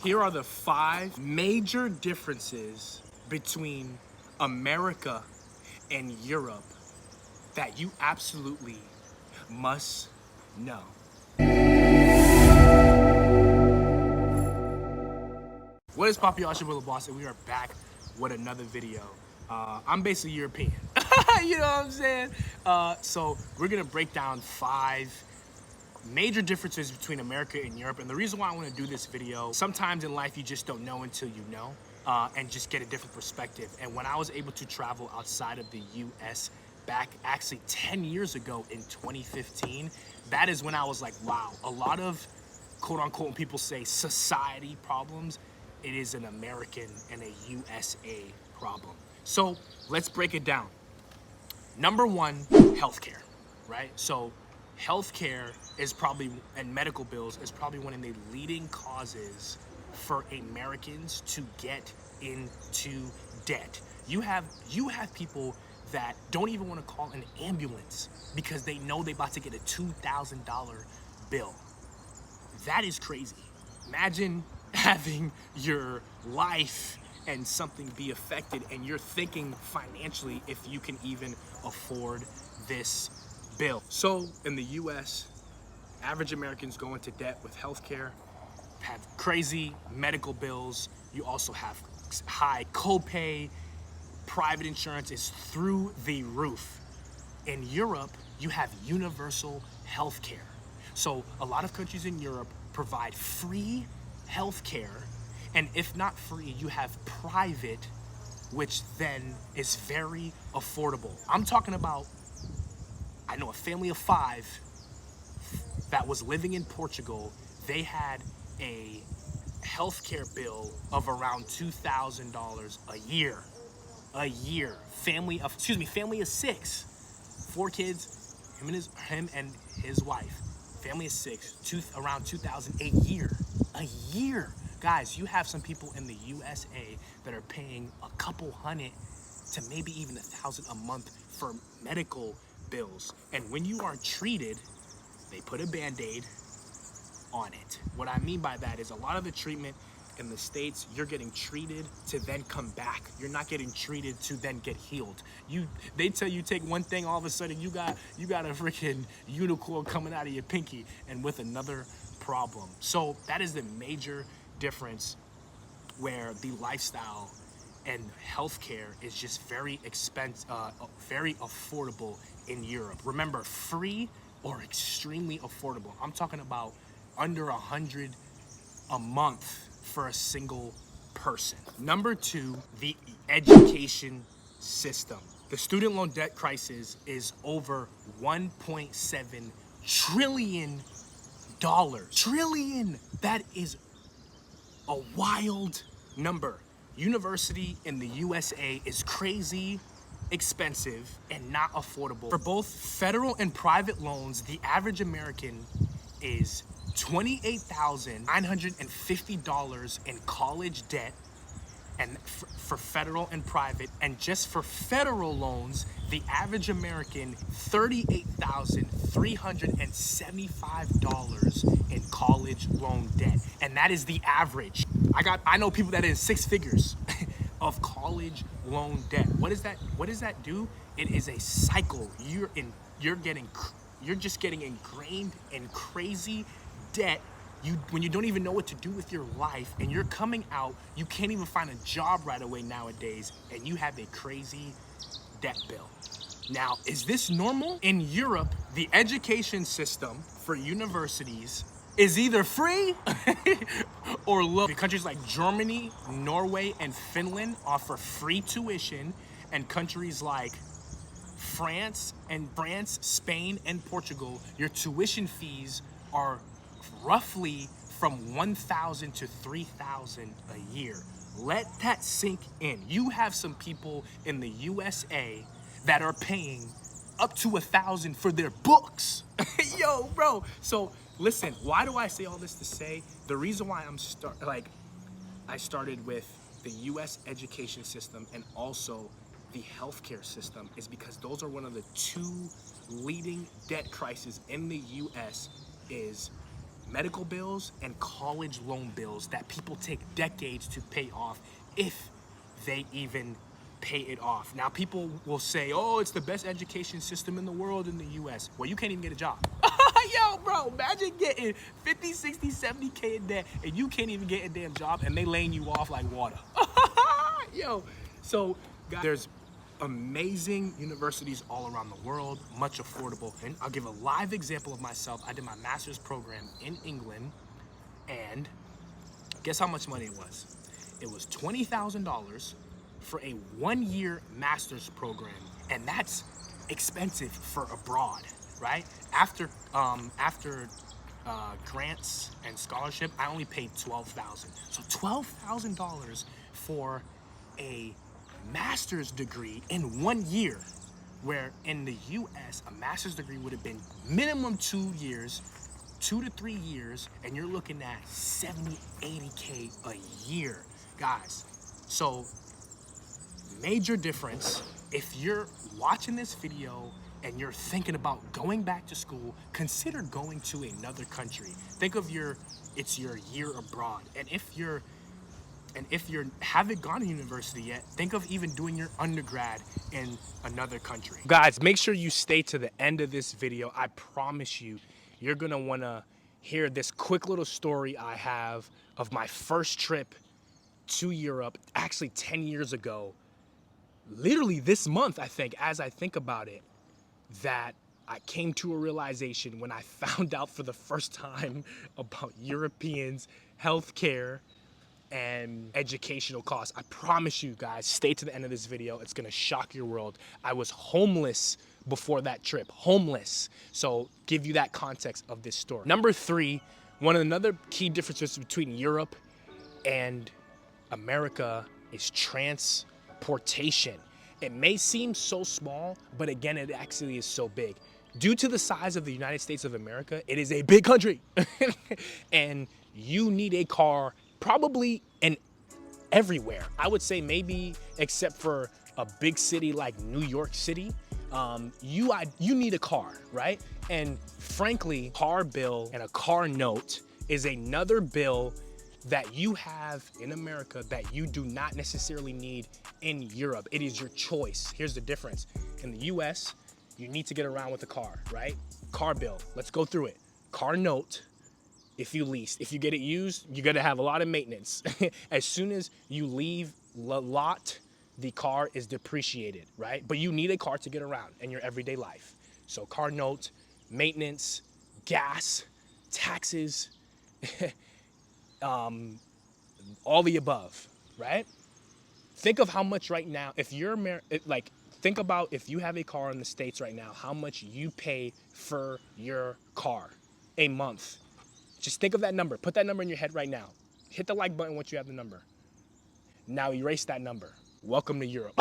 Here are the 5 major differences between America and Europe that you absolutely must know. What is poppin', y'all? It's your Willow Boss, and we are back with another video. I'm basically European. You know what I'm saying? So we're gonna break down 5 major differences between America and Europe. And the reason why I want to do this video, sometimes in life you just don't know until you know, and just get a different perspective. And when I was able to travel outside of the US back actually 10 years ago in 2015, that is when I was like, wow, a lot of quote unquote, when people say society problems, it is an American and a USA problem. So let's break it down. Number 1, healthcare, right? So healthcare is probably, and medical bills is probably one of the leading causes for Americans to get into debt. You have people that don't even want to call an ambulance because they know they're about to get a $2,000 bill. That is crazy. Imagine having your life and something be affected and you're thinking financially if you can even afford this bill. So in the US, average Americans go into debt with healthcare, have crazy medical bills. You also have high copay. Private insurance is through the roof. In Europe, you have universal healthcare. So a lot of countries in Europe provide free healthcare, and if not free, you have private, which then is very affordable. I'm talking about, I know a family of 5 that was living in Portugal. They had a healthcare bill of around $2,000 a year. A year. Family of 6. 4 kids, him and his wife. Family of 6, around $2,000 a year. A year. Guys, you have some people in the USA that are paying a couple hundred to maybe even $1,000 a month for medical bills. And when you are treated, they put a Band-Aid on it. What I mean by that is a lot of the treatment in the States, you're getting treated to then come back. You're not getting treated to then get healed. They tell you take one thing, all of a sudden you got a freaking unicorn coming out of your pinky and with another problem. So that is the major difference, where the lifestyle and healthcare is just very expensive, very affordable in Europe. Remember, free or extremely affordable. I'm talking about under $100 a month for a single person. Number 2, the education system. The student loan debt crisis is over $1.7 trillion. Trillion! That is a wild number. University in the USA is crazy expensive and not affordable. For both federal and private loans, the average American is $28,950 in college debt, and for federal and private. And just for federal loans, the average American, $38,375 in college loan debt. And that is the average. I know people that are in 6 figures of college loan debt. What does that do? It is a cycle. You're just getting ingrained in crazy debt when you don't even know what to do with your life, and you're coming out, you can't even find a job right away nowadays, and you have a crazy debt bill. Now, is this normal? In Europe, the education system for universities is either free or low. Countries like Germany, Norway, and Finland offer free tuition, and countries like France, Spain, and Portugal, your tuition fees are roughly from $1,000 to $3,000 a year. Let that sink in. You have some people in the USA that are paying up to $1,000 for their books. Yo, bro. So listen, why do I say all this to say? The reason why I started with the US education system and also the healthcare system is because those are one of the 2 leading debt crises in the US is medical bills and college loan bills that people take decades to pay off, if they even pay it off. Now, people will say, oh, it's the best education system in the world in the US. Well, you can't even get a job. Yo, bro, imagine getting 50, 60, 70K in debt and you can't even get a damn job and they laying you off like water. Yo, so guys, there's amazing universities all around the world, much affordable. And I'll give a live example of myself. I did my master's program in England, and guess how much money it was? It was $20,000 for a 1-year master's program, and that's expensive for abroad, right? After grants and scholarship, I only paid $12,000. So $12,000 for a master's degree in 1 year, where in the US, a master's degree would have been minimum 2 years, 2 to 3 years, and you're looking at 70, 80K a year, guys. So major difference. If you're watching this video and you're thinking about going back to school, consider going to another country. Think of it's your year abroad. And if you haven't gone to university yet, think of even doing your undergrad in another country. Guys, make sure you stay to the end of this video. I promise you, you're gonna wanna hear this quick little story I have of my first trip to Europe, actually 10 years ago. Literally this month, I think, as I think about it, that I came to a realization when I found out for the first time about Europeans' healthcare and educational costs. I promise you guys, stay to the end of this video. It's gonna shock your world. I was homeless before that trip, homeless. So give you that context of this story. Number 3, another key differences between Europe and America is transportation. It may seem so small, but again, it actually is so big. Due to the size of the United States of America, it is a big country. And you need a car probably in everywhere. I would say maybe except for a big city like New York City, you need a car, right? And frankly, car bill and a car note is another bill that you have in America that you do not necessarily need in Europe. It is your choice. Here's the difference. In the US, you need to get around with a car, right? Car bill, let's go through it. Car note, if you lease. If you get it used, you're gonna have a lot of maintenance. As soon as you leave the lot, the car is depreciated, right? But you need a car to get around in your everyday life. So car note, maintenance, gas, taxes, all the above, right? Think of how much right now, if you're think about if you have a car in the States right now, how much you pay for your car a month. Just think of that number. Put that number in your head right now. Hit the like button once you have the number. Now erase that number. Welcome to Europe.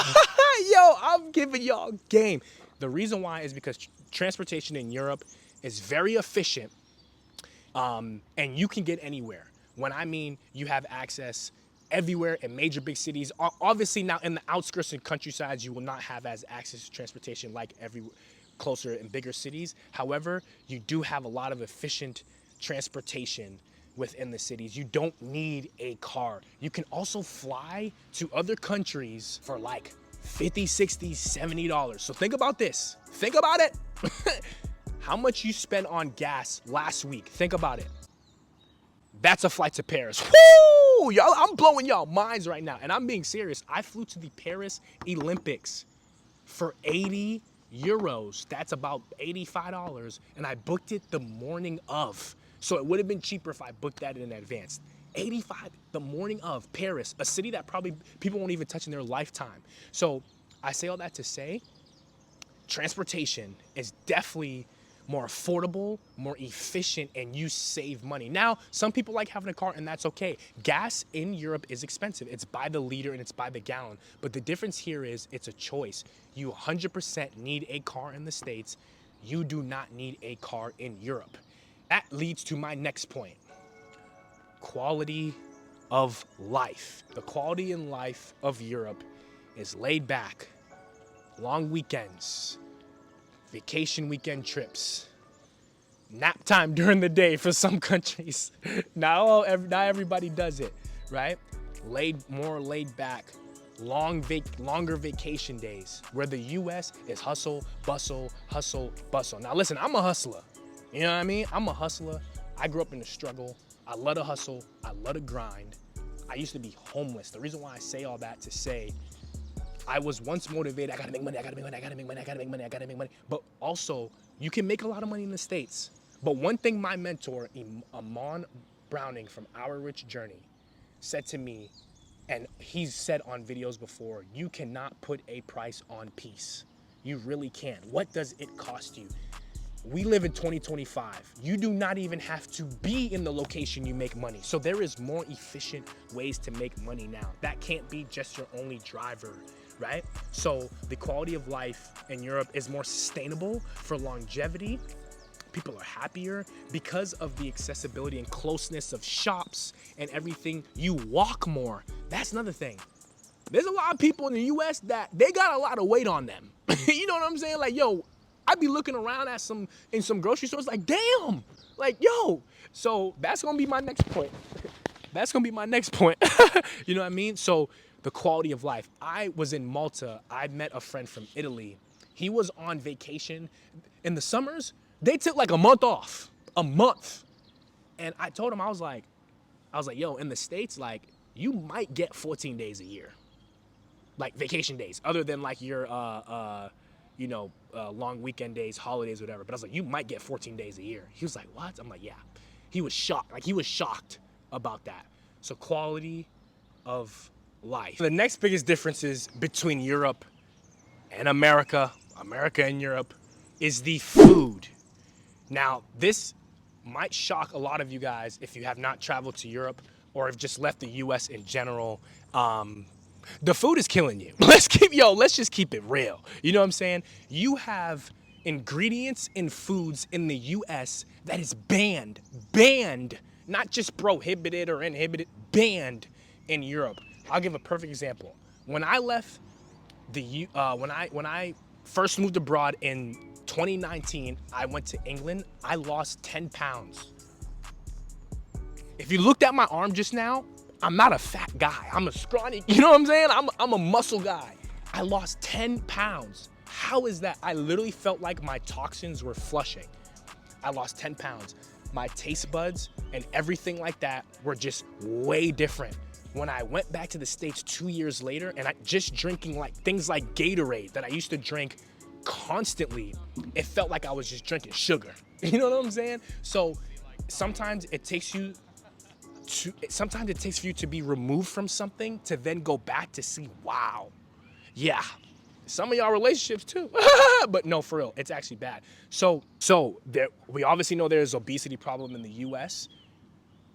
Yo, I'm giving y'all game. The reason why is because transportation in Europe is very efficient, and you can get anywhere. When I mean you have access everywhere in major big cities. Obviously now in the outskirts and countrysides, you will not have as access to transportation like closer in bigger cities. However, you do have a lot of efficient transportation within the cities. You don't need a car. You can also fly to other countries for like $50, $60, $70. So think about this. Think about it. How much you spent on gas last week? Think about it. That's a flight to Paris. Woo! Y'all, I'm blowing y'all minds right now. And I'm being serious. I flew to the Paris Olympics for 80 euros. That's about $85. And I booked it the morning of. So it would have been cheaper if I booked that in advance. 85 the morning of Paris, a city that probably people won't even touch in their lifetime. So I say all that to say, transportation is definitely more affordable, more efficient, and you save money. Now, some people like having a car, and that's okay. Gas in Europe is expensive. It's by the liter and it's by the gallon. But the difference here is it's a choice. You 100% need a car in the States. You do not need a car in Europe. That leads to my next point. Quality of life. The quality in life of Europe is laid back, long weekends, vacation weekend trips, nap time during the day for some countries. Not everybody does it, right? More laid back, longer vacation days, where the US is hustle, bustle, hustle, bustle. Now listen, I'm a hustler. You know what I mean? I'm a hustler. I grew up in the struggle. I love to hustle. I love to grind. I used to be homeless. The reason why I say all that to say, I was once motivated. I gotta make money, I gotta make money, I gotta make money, I gotta make money, I gotta make money. But also, you can make a lot of money in the States. But one thing my mentor, Amon Browning from Our Rich Journey, said to me, and he's said on videos before, you cannot put a price on peace. You really can't. What does it cost you? We live in 2025. You do not even have to be in the location you make money. So there is more efficient ways to make money now. That can't be just your only driver, right? So the quality of life in Europe is more sustainable for longevity. People are happier because of the accessibility and closeness of shops and everything. You walk more. That's another thing. There's a lot of people in the US that they got a lot of weight on them. You know what I'm saying? Like, yo, I'd be looking around at some grocery stores like, damn, like, yo. So that's gonna be my next point. That's gonna be my next point. You know what I mean? So the quality of life. I was in Malta. I met a friend from Italy. He was on vacation. In the summers, they took like a month off, a month. And I told him, I was like, yo, in the States, like, you might get 14 days a year, like vacation days, other than like your, long weekend days, holidays, whatever. But I was like, you might get 14 days a year. He was like, what? I'm like, yeah. He was shocked. Like, he was shocked about that. So quality of life. The next biggest differences between Europe and America and Europe, is the food. Now, this might shock a lot of you guys if you have not traveled to Europe or have just left the US in general. The food is killing you. Let's just keep it real. You know what I'm saying? You have ingredients in foods in the US that is banned, not just prohibited or inhibited, banned in Europe. I'll give a perfect example. When I left when I first moved abroad in 2019, I went to England. I lost 10 pounds. If you looked at my arm just now, I'm not a fat guy. I'm a scrawny, you know what I'm saying? I'm a muscle guy. I lost 10 pounds. How is that? I literally felt like my toxins were flushing. I lost 10 pounds. My taste buds and everything like that were just way different. When I went back to the States 2 years later, and I just drinking like things like Gatorade that I used to drink constantly, it felt like I was just drinking sugar. You know what I'm saying? So sometimes it takes for you to be removed from something to then go back to see, wow, yeah, some of y'all relationships too. But no, for real, it's actually bad. So we obviously know there's obesity problem in the US.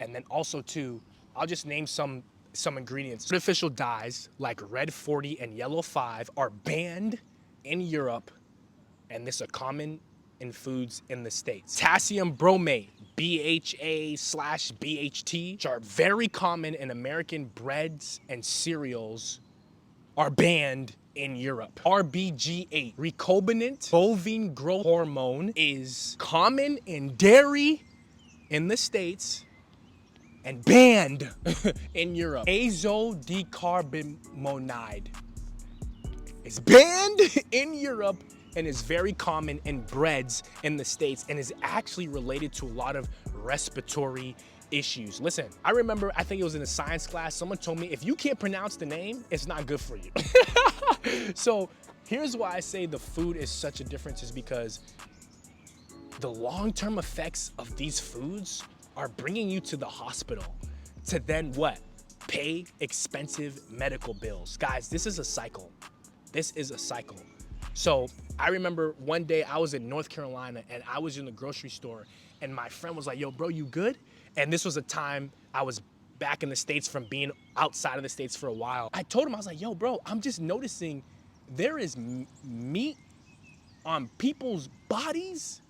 And then also too, I'll just name some ingredients. Artificial dyes like red 40 and yellow 5 are banned in Europe, and this are common in foods in the States. Potassium bromate, BHA/BHT, which are very common in American breads and cereals, are banned in Europe. RBG8, recombinant bovine growth hormone, is common in dairy in the States and banned in Europe. Azodecarbonide is banned in Europe and is very common in breads in the States and is actually related to a lot of respiratory issues. Listen, I remember, I think it was in a science class, someone told me, if you can't pronounce the name, it's not good for you. So here's why I say the food is such a difference, is because the long-term effects of these foods are bringing you to the hospital to then what? Pay expensive medical bills. Guys, this is a cycle. This is a cycle. So I remember one day I was in North Carolina and I was in the grocery store and my friend was like, yo, bro, you good? And this was a time I was back in the States from being outside of the States for a while. I told him, I was like, yo, bro, I'm just noticing there is meat on people's bodies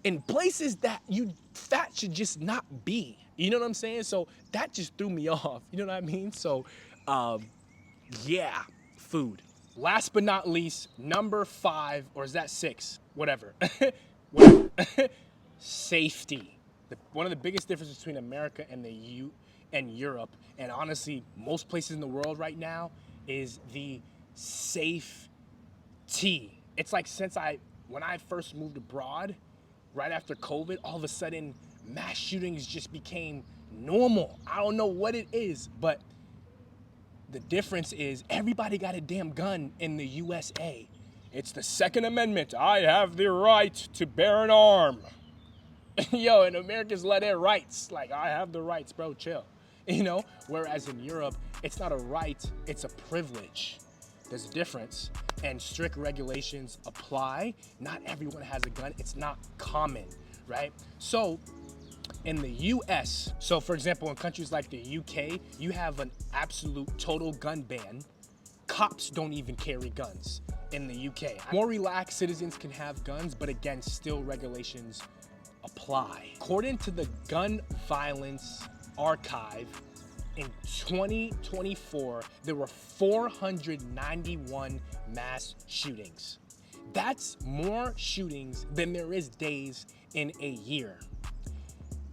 in places that fat should just not be. You know what I'm saying? So that just threw me off. You know what I mean? So yeah, food. Last but not least, number 5, or is that 6? Whatever. Whatever. safety. One of the biggest differences between America and Europe, and honestly most places in the world right now, is the safety. It's like when I first moved abroad, right after COVID, all of a sudden mass shootings just became normal. I don't know what it is, but the difference is everybody got a damn gun in the USA. It's the Second Amendment. I have the right to bear an arm. Yo, and Americans let their rights. Like, I have the rights, bro, chill. Whereas in Europe, it's not a right, it's a privilege. There's a difference, and strict regulations apply. Not everyone has a gun. It's not common, right? So in the US, so for example, in countries like the UK, you have an absolute total gun ban. Cops don't even carry guns in the UK. More relaxed, citizens can have guns, but again, still regulations apply. According to the Gun Violence Archive, in 2024, there were 491 mass shootings. That's more shootings than there is days in a year.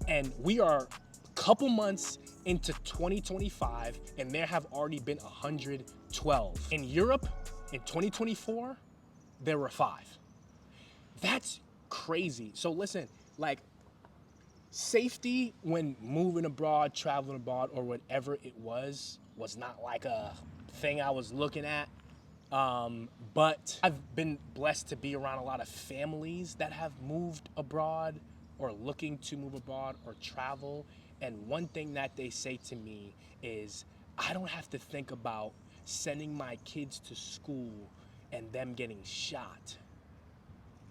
And we are a couple months into 2025, and there have already been 112. In Europe, in 2024, there were 5. That's crazy. So listen, like, safety when moving abroad, traveling abroad, or whatever it was not like a thing I was looking at. But I've been blessed to be around a lot of families that have moved abroad or looking to move abroad or travel. And one thing that they say to me is, I don't have to think about sending my kids to school and them getting shot.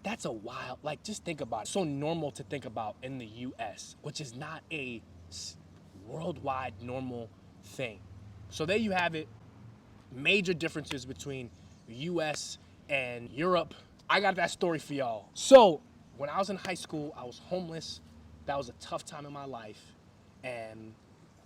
That's a wild, like, just think about it. So normal to think about in the US, which is not a worldwide normal thing. So there you have it. Major differences between the US and Europe. I got that story for y'all. So when I was in high school, I was homeless. That was a tough time in my life. And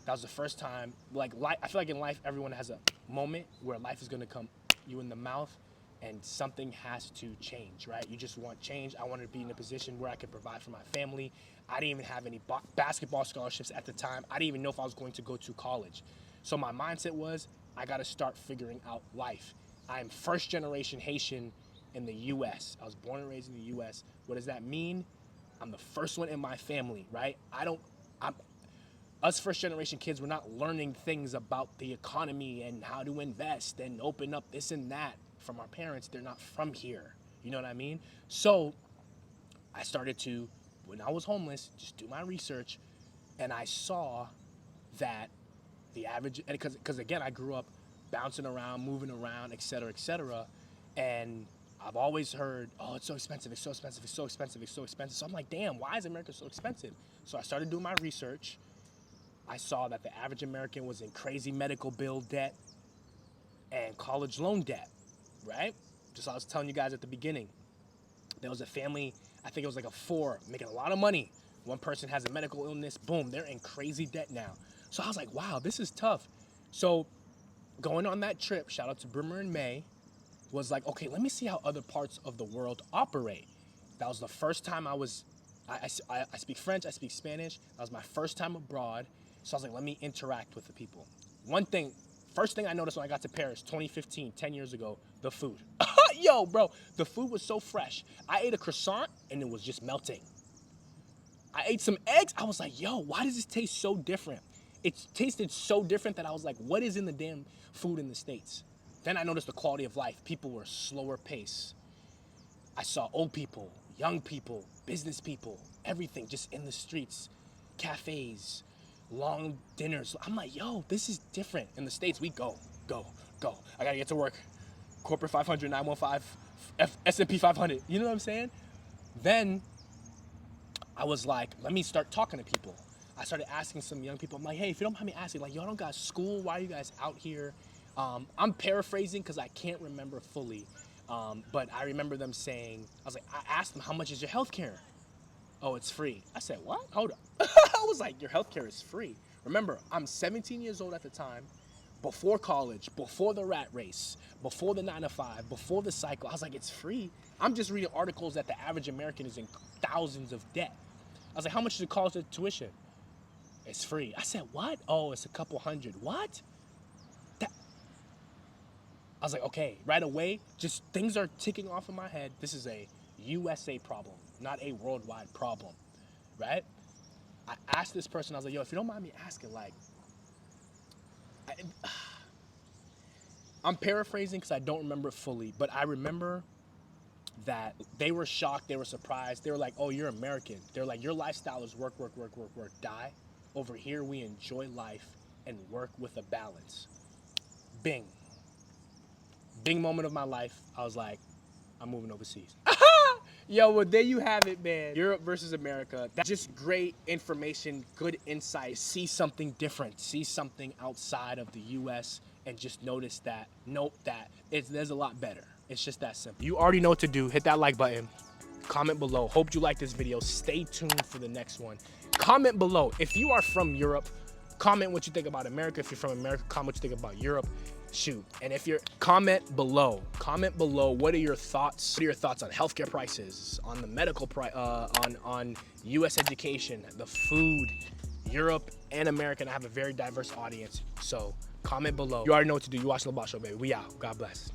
that was the first time, I feel like in life, everyone has a moment where life is gonna come you in the mouth, and something has to change, right? You just want change. I wanted to be in a position where I could provide for my family. I didn't even have any basketball scholarships at the time. I didn't even know if I was going to go to college. So my mindset was, I gotta start figuring out life. I am first generation Haitian in the US. I was born and raised in the US. What does that mean? I'm the first one in my family, right? Us first generation kids, we're not learning things about the economy and how to invest and open up this and that from our parents. They're not from here. You know what I mean? So I started to, when I was homeless, just do my research, and I saw that the average, because again, I grew up bouncing around, moving around, et cetera, and I've always heard, oh, it's so expensive, it's so expensive, it's so expensive, it's so expensive. So I'm like, damn, why is America so expensive? So I started doing my research. I saw that the average American was in crazy medical bill debt and college loan debt, right? Just like I was telling you guys at the beginning. There was a family, I think it was like a 4, making a lot of money. One person has a medical illness, boom, they're in crazy debt now. So I was like, wow, this is tough. So going on that trip, shout out to Brimmer and May, was like, okay, let me see how other parts of the world operate. That was the first time I speak French, I speak Spanish. That was my first time abroad. So I was like, let me interact with the people. First thing I noticed when I got to Paris, 2015, 10 years ago, the food. Yo, bro, the food was so fresh. I ate a croissant and it was just melting. I ate some eggs. I was like, yo, why does this taste so different? It tasted so different that I was like, what is in the damn food in the States? Then I noticed the quality of life. People were slower pace. I saw old people, young people, business people, everything just in the streets, cafes, long dinners. I'm like, yo, this is different. In the States, we go. I gotta get to work. Corporate 500, 915, S&P 500. You know what I'm saying? Then I was like, let me start talking to people. I started asking some young people. I'm like, hey, if you don't mind me asking, like, y'all don't got school? Why are you guys out here? I'm paraphrasing because I can't remember fully. But I remember them saying, I asked them, how much is your health care? Oh, it's free. I said, what? Hold up. I was like, your healthcare is free. Remember, I'm 17 years old at the time, before college, before the rat race, before the 9 to 5, before the cycle. I was like, it's free. I'm just reading articles that the average American is in thousands of debt. was like, how much does it cost the tuition? It's free. I said, what? Oh, it's a couple hundred. What? I was like, okay, right away, just things are ticking off in my head. This is a USA problem, not a worldwide problem, right? I asked this person, I was like, yo, if you don't mind me asking, like, I'm paraphrasing because I don't remember it fully, but I remember that they were shocked, they were surprised. They were like, oh, you're American. They're like, your lifestyle is work, work, work, work, work, die. Over here, we enjoy life and work with a balance. Bing. Big moment of my life. I was like, I'm moving overseas. Yo, well, there you have it, man. Europe versus America. That's just great information, good insight. See something different. See something outside of the US and just notice that, note that there's a lot better. It's just that simple. You already know what to do. Hit that like button. Comment below. Hope you like this video. Stay tuned for the next one. Comment below. If you are from Europe, comment what you think about America. If you're from America, comment what you think about Europe. Shoot. And if you're, comment below. Comment below. What are your thoughts? What are your thoughts on healthcare prices, on the medical price, on U.S. education, the food? Europe and America, and I have a very diverse audience. So comment below. You already know what to do. You watch the Boss Show, baby. We out. God bless.